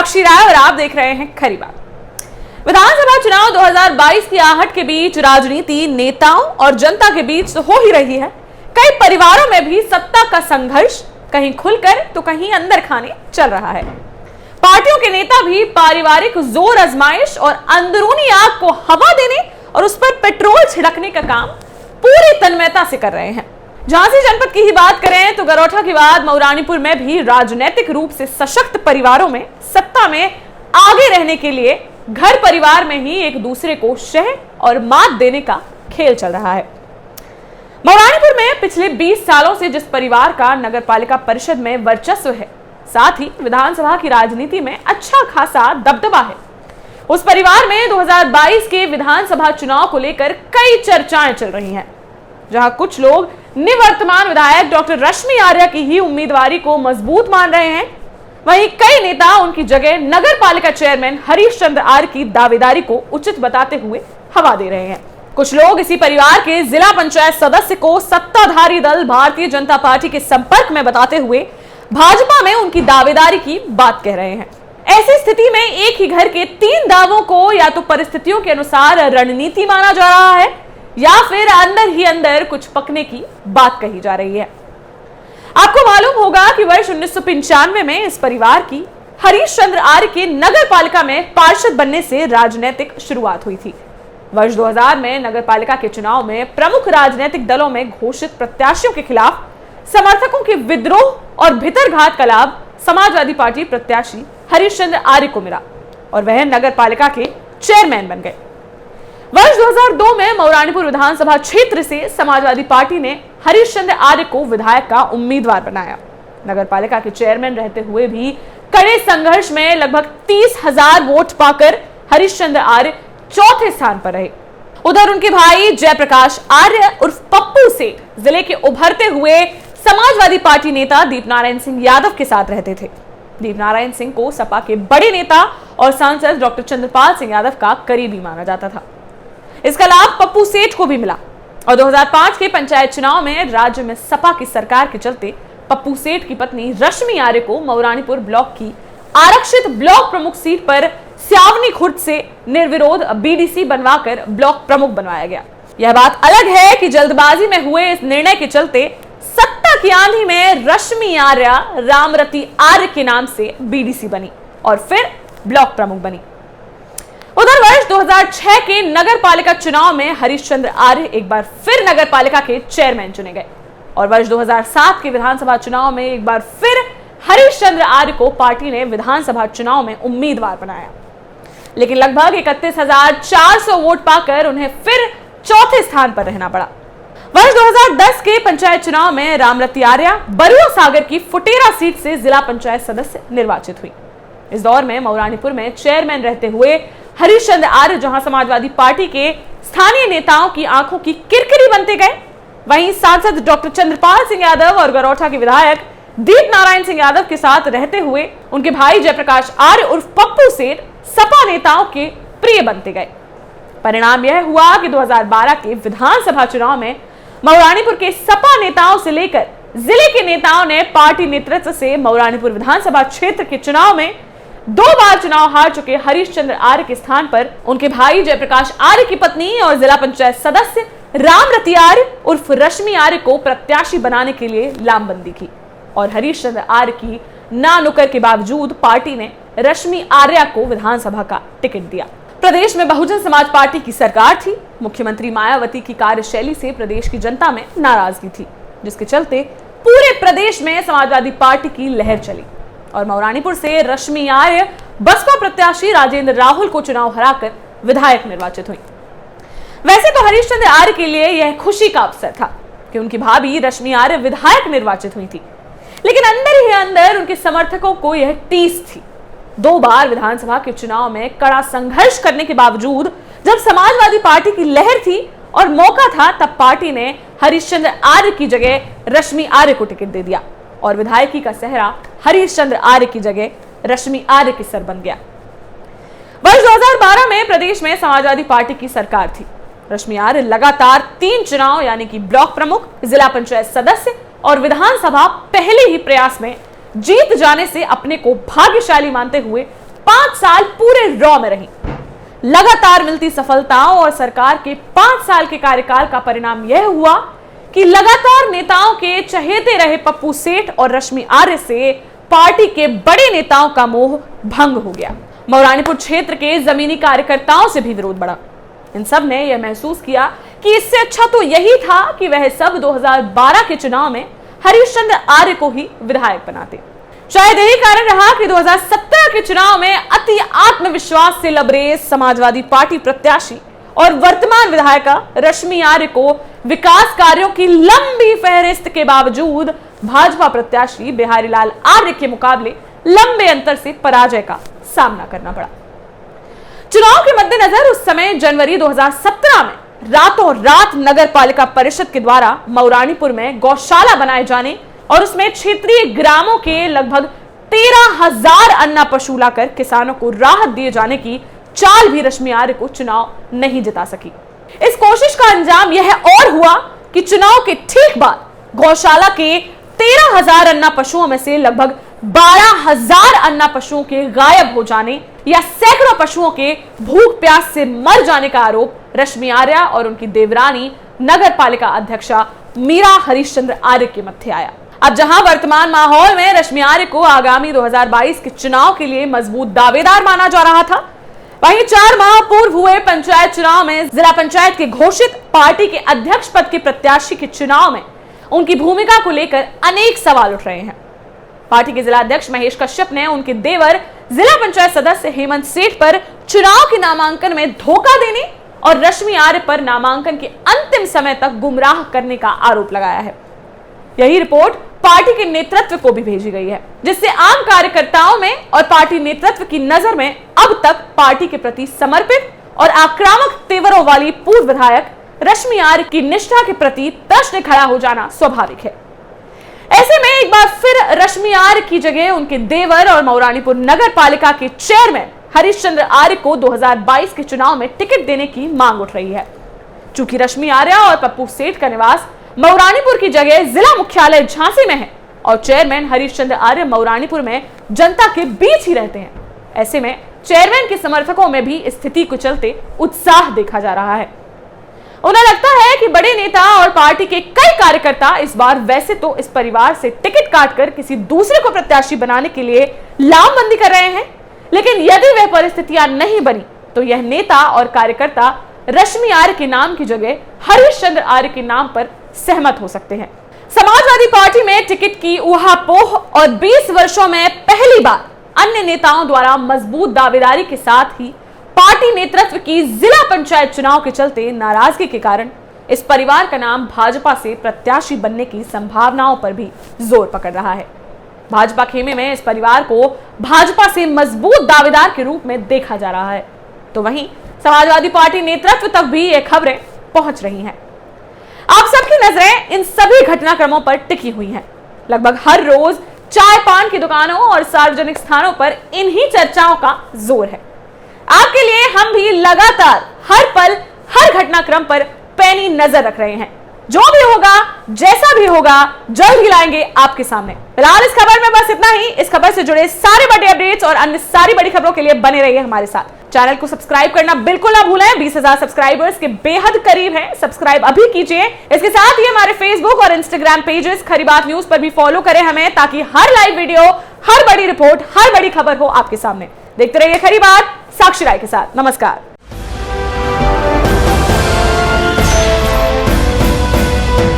साक्षी राय और आप देख रहे हैं खरी बात। विधानसभा चुनाव 2022 की आहट के बीच राजनीति नेताओं और जनता के बीच हो ही रही है। कई परिवारों में भी सत्ता का संघर्ष कहीं खुलकर तो कहीं अंदर खाने चल रहा है। पार्टियों के नेता भी पारिवारिक जोर आजमाइश और अंदरूनी आग को हवा देने और उस पर पेट्रोल छिड़कने का काम पूरी तन्मयता से कर रहे हैं। झांसी जनपद की ही बात करें तो गरोठा के बाद मऊरानीपुर में भी राजनीतिक रूप से सशक्त परिवारों में सत्ता में आगे रहने के लिए घर परिवार में ही एक दूसरे को शह और मात देने का खेल चल रहा है। मऊरानीपुर में पिछले 20 सालों से जिस परिवार का नगर पालिका परिषद में वर्चस्व है, साथ ही विधानसभा की राजनीति में अच्छा खासा दबदबा है, उस परिवार में 2022 के विधानसभा चुनाव को लेकर कई चर्चाएं चल रही हैं। जहां कुछ लोग निवर्तमान विधायक डॉक्टर रश्मि आर्या की ही उम्मीदवारी को मजबूत मान रहे हैं, वहीं कई नेता उनकी जगह नगर पालिका चेयरमैन हरीश चंद्र आर्य की दावेदारी को उचित बताते हुए हवा दे रहे हैं। कुछ लोग इसी परिवार के जिला पंचायत सदस्य को सत्ताधारी दल भारतीय जनता पार्टी के संपर्क में बताते हुए भाजपा में उनकी दावेदारी की बात कह रहे हैं। ऐसी स्थिति में एक ही घर के 3 दावों को या तो परिस्थितियों के अनुसार रणनीति माना जा रहा है या फिर अंदर ही अंदर कुछ पकने की बात कही जा रही है। आपको मालूम होगा कि वर्ष 1995 में इस परिवार की हरीश चंद्र आर्य के नगर पालिका में पार्षद बनने से राजनीतिक शुरुआत हुई थी। वर्ष 2000 में नगर पालिका के चुनाव में प्रमुख राजनीतिक दलों में घोषित प्रत्याशियों के खिलाफ समर्थकों के विद्रोह और भितरघात का लाभ समाजवादी पार्टी प्रत्याशी हरीश चंद्र आर्य को मिला और वह नगर पालिका के चेयरमैन बन गए। वर्ष 2002 में मऊरानीपुर विधानसभा क्षेत्र से समाजवादी पार्टी ने हरीश चंद्र आर्य को विधायक का उम्मीदवार बनाया। नगर पालिका के चेयरमैन रहते हुए भी कड़े संघर्ष में लगभग 30,000 वोट पाकर हरीश चंद्र आर्य चौथे स्थान पर रहे। उधर उनके भाई जयप्रकाश आर्य उर्फ पप्पू सेठ जिले के उभरते हुए समाजवादी पार्टी नेता दीपनारायण सिंह यादव के साथ रहते थे। दीपनारायण सिंह को सपा के बड़े नेता और सांसद डॉक्टर चंद्रपाल सिंह यादव का करीबी माना जाता था। इसका लाभ पप्पू सेठ को भी मिला और 2005 के पंचायत चुनाव में राज्य में सपा की सरकार के चलते पप्पू सेठ की पत्नी रश्मि आर्य को मऊरानीपुर ब्लॉक की आरक्षित ब्लॉक प्रमुख सीट पर स्यावनी खुर्द से निर्विरोध बीडीसी बनवाकर ब्लॉक प्रमुख बनवाया गया। यह बात अलग है कि जल्दबाजी में हुए इस निर्णय के चलते सत्ता की आंधी में रश्मि आर्या रामरती आर्य के नाम से बीडीसी बनी और फिर ब्लॉक प्रमुख बनी। उधर वर्ष 2006 के नगर पालिका चुनाव में हरीश चंद्र आर्य एक बार फिर नगर पालिका के चेयरमैन चुने गए और वर्ष 2007 के विधानसभा चुनाव में एक बार फिर हरीश चंद्र आर्य को पार्टी ने विधानसभा चुनाव में उम्मीदवार बनाया, लेकिन लगभग 31,400 वोट पाकर उन्हें फिर चौथे स्थान पर रहना पड़ा। वर्ष 2010 के पंचायत चुनाव में रामरती आर्या बरुआ सागर की फुटेरा सीट से जिला पंचायत सदस्य निर्वाचित हुई। इस दौर में मऊरानीपुर में चेयरमैन रहते हुए हरीश चंद्र आर्य जहां समाजवादी पार्टी के स्थानीय नेताओं की आंखों की किरकिरी बनते गए, वहीं सांसद डॉक्टर चंद्रपाल सिंह यादव और गरोठा के विधायक दीपनारायण सिंह यादव के साथ रहते हुए उनके भाई जयप्रकाश आर्य उर्फ पप्पू सेठ सपा नेताओं के प्रिय बनते गए। परिणाम यह हुआ कि 2012 के विधानसभा चुनाव में मऊरानीपुर के सपा नेताओं से लेकर जिले के नेताओं ने पार्टी नेतृत्व से मऊरानीपुर विधानसभा क्षेत्र के चुनाव में 2 बार चुनाव हार चुके हरीश चंद्र आर्य के स्थान पर उनके भाई जयप्रकाश आर्य की पत्नी और जिला पंचायत सदस्य रामरती आर्य उर्फ रश्मि आर्य को प्रत्याशी बनाने के लिए लामबंदी की और हरीश चंद्र आर्य की ना नुकर के बावजूद पार्टी ने रश्मि आर्या को विधानसभा का टिकट दिया। प्रदेश में बहुजन समाज पार्टी की सरकार थी। मुख्यमंत्री मायावती की कार्यशैली से प्रदेश की जनता में नाराजगी थी, जिसके चलते पूरे प्रदेश में समाजवादी पार्टी की लहर चली और मऊरानीपुर से रश्मि आर्य बसपा प्रत्याशी राजेंद्र राहुल को चुनाव हराकर विधायक निर्वाचित हुई। वैसे तो हरीश चंद्र आर्य के लिए यह खुशी का अवसर था कि उनकी भाभी रश्मि आर्य विधायक निर्वाचित हुई थी, लेकिन अंदर ही अंदर उनके समर्थकों को यह टीस थी। 2 बार विधानसभा के चुनाव में कड़ा संघर्ष करने के बावजूद जब समाजवादी पार्टी की लहर थी और मौका था, तब पार्टी ने हरीश चंद्र आर्य की जगह रश्मि आर्य को टिकट दे दिया और विधायकी का सेहरा हरीश चंद्र आर्य की जगह रश्मि आर्य के सर बन गया। वर्ष 2012 में प्रदेश में समाजवादी पार्टी की सरकार थी। रश्मि आर्य लगातार 3 चुनाव यानी कि ब्लॉक प्रमुख, जिला पंचायत सदस्य और विधानसभा पहले ही प्रयास में जीत जाने से अपने को भाग्यशाली मानते हुए 5 साल पूरे रॉ में रही। लगातार मिलती सफलताओं और सरकार के 5 साल के कार्यकाल का परिणाम यह हुआ कि लगातार नेताओं के चहेते रहे पप्पू सेठ और रश्मि आर्य से पार्टी के बड़े नेताओं का मोह भंग हो गया। मऊरानीपुर क्षेत्र के जमीनी कार्यकर्ताओं से भी विरोध बढ़ा। इन सब ने यह महसूस किया कि इससे अच्छा तो यही था कि वह सब 2012 के चुनाव में हरीश चंद्र आर्य को ही विधायक बनाते। शायद यही कारण रहा कि 2017 के चुनाव में अति आत्मविश्वास से लबरेज समाजवादी पार्टी प्रत्याशी और वर्तमान विधायिका रश्मि आर्य को विकास कार्यों की लंबी फहरिस्त के बावजूद भाजपा प्रत्याशी बिहारी लाल आर्य के मुकाबले लंबे अंतर से पराजय का सामना करना पड़ा। चुनाव के मद्देनजर उस समय जनवरी 2017 में रातों रात नगर पालिका परिषद के द्वारा मऊरानीपुर में गौशाला बनाए जाने और उसमें क्षेत्रीय ग्रामों के लगभग 13,000 अन्ना पशु लाकर किसानों को राहत दिए जाने की चाल भी रश्मि आर्य को चुनाव नहीं जिता सकी। इस कोशिश का अंजाम यह और हुआ कि चुनाव के ठीक बाद गौशाला के 13,000 अन्ना पशुओं में से लगभग 12,000 अन्ना पशुओं के गायब हो जाने या सैकड़ों पशुओं के भूख प्यास से मर जाने का आरोप रश्मि आर्य और उनकी देवरानी नगर पालिका अध्यक्षा मीरा हरिश्चंद्र आर्य के मत्थे आया। अब जहां वर्तमान माहौल में रश्मि आर्य को आगामी 2022 के चुनाव के लिए मजबूत दावेदार माना जा रहा था, वहीं 4 माह पूर्व हुए पंचायत चुनाव में जिला पंचायत के घोषित पार्टी के अध्यक्ष पद के प्रत्याशी के चुनाव में उनकी भूमिका को लेकर अनेक सवाल उठ रहे हैं। पार्टी के जिला अध्यक्ष महेश कश्यप ने उनके देवर जिला पंचायत सदस्य हेमंत सेठ पर चुनाव के नामांकन में धोखा देने और रश्मि आर्य पर नामांकन के अंतिम समय तक गुमराह करने का आरोप लगाया है। यही रिपोर्ट पार्टी के नेतृत्व को भी भेजी गई है, जिससे आम कार्यकर्ताओं में और पार्टी नेतृत्व की नजर में अब तक पार्टी के प्रति समर्पित और आक्रामक तेवरों वाली पूर्व विधायक रश्मि आर्य की निष्ठा के प्रति प्रश्न खड़ा हो जाना स्वाभाविक है। ऐसे में एक बार फिर रश्मि आर्य की जगह उनके देवर और मऊरानीपुर नगर पालिका के चेयरमैन हरीश चंद्र आर्य को 2022 के चुनाव में टिकट देने की मांग उठ रही है। चूंकि रश्मि आर्य और पप्पू सेठ का निवास मऊरानीपुर की जगह जिला मुख्यालय झांसी में है और चेयरमैन हरीश चंद्र आर्य मऊरानीपुर में जनता के बीच ही रहते हैं, ऐसे में चेयरमैन के समर्थकों में भी स्थिति को चलते उत्साह देखा जा रहा है। उन्हें लगता है कि बड़े नेता और पार्टी के कई कार्यकर्ता इस बार वैसे तो इस परिवार से टिकट काटकर किसी दूसरे को प्रत्याशी बनाने के लिए लामबंदी कर रहे हैं, लेकिन यदि वह परिस्थितियां नहीं बनी तो यह नेता और कार्यकर्ता रश्मि आर्य के नाम की जगह हरीश चंद्र आर्य के नाम पर सहमत हो सकते हैं। समाजवादी पार्टी में टिकट की उहापोह और 20 वर्षों में पहली बार अन्य नेताओं द्वारा मजबूत दावेदारी के साथ ही पार्टी नेतृत्व की जिला पंचायत चुनाव के चलते नाराजगी के कारण इस परिवार का नाम भाजपा से प्रत्याशी बनने की संभावनाओं पर भी जोर पकड़ रहा है। भाजपा खेमे में इस परिवार को भाजपा से मजबूत दावेदार के रूप में देखा जा रहा है, तो वहीं समाजवादी पार्टी नेतृत्व तक भी ये खबरें पहुंच रही हैं। आप सबकी नजरें इन सभी घटनाक्रमों पर टिकी हुई हैं। लगभग हर रोज चाय पान की दुकानों और सार्वजनिक स्थानों पर इन्हीं चर्चाओं का जोर है। आपके लिए हम भी लगातार हर पल हर घटनाक्रम पर पैनी नजर रख रहे हैं। जो भी होगा, जैसा भी होगा, जल्द ही लाएंगे आपके सामने। फिलहाल इस खबर में बस इतना ही। इस खबर से जुड़े सारे बड़े अपडेट्स और अन्य सारी बड़ी खबरों के लिए बने रहिए हमारे साथ। चैनल को सब्सक्राइब करना बिल्कुल ना भूलें। 20,000 सब्सक्राइबर्स के बेहद करीब हैं, सब्सक्राइब अभी कीजिए। इसके साथ ही हमारे फेसबुक और इंस्टाग्राम पेजेस खरी बात न्यूज पर भी फॉलो करें हमें, ताकि हर लाइव वीडियो, हर बड़ी रिपोर्ट, हर बड़ी खबर हो आपके सामने। देखते रहिए खरी बात साक्षी राय के साथ। नमस्कार।